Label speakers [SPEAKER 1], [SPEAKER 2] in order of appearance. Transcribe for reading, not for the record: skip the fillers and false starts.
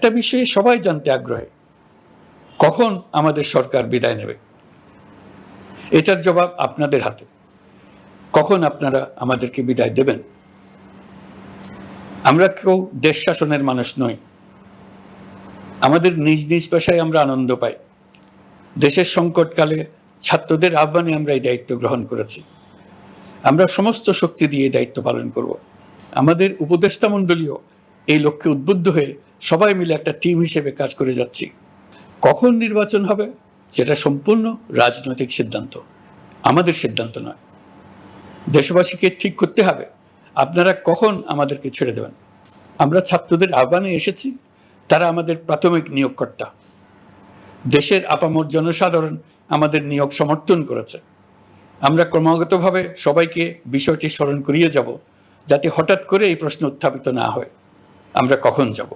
[SPEAKER 1] একটা বিষয়ে সবাই জানতে আগ্রহী, কখন আমাদের সরকার বিদায় নেবে। এটার জবাব আপনাদের হাতে। কখন আপনারা আমাদেরকে বিদায় দেবেন? আমরা কেউ দেশ শাসনের মানুষ নই। আমাদের নিজ নিজ পেশায় আমরা আনন্দ পাই। দেশের সংকটকালে ছাত্রদের আহ্বানে আমরা এই দায়িত্ব গ্রহণ করেছি। আমরা সমস্ত শক্তি দিয়ে এই দায়িত্ব পালন করব। আমাদের উপদেষ্টা মণ্ডলীও এই লক্ষ্যে উদ্বুদ্ধ হয়ে সবাই মিলে একটা টিম হিসেবে কাজ করে যাচ্ছি। কখন নির্বাচন হবে সেটা সম্পূর্ণ রাজনৈতিক সিদ্ধান্ত, আমাদের সিদ্ধান্ত নয়। দেশবাসীকে ঠিক করতে হবে আপনারা কখন আমাদেরকে ছেড়ে দেবেন। আমরা ছাত্রদের আহ্বানে এসেছি, তারা আমাদের প্রাথমিক নিয়োগকর্তা। দেশের আপামর জনসাধারণ আমাদের নিয়োগ সমর্থন করেছে। আমরা ক্রমাগতভাবে সবাইকে বিষয়টি স্মরণ করিয়ে যাব, যাতে হঠাৎ করে এই প্রশ্ন উত্থাপিত না হয় আমরা কখন যাব।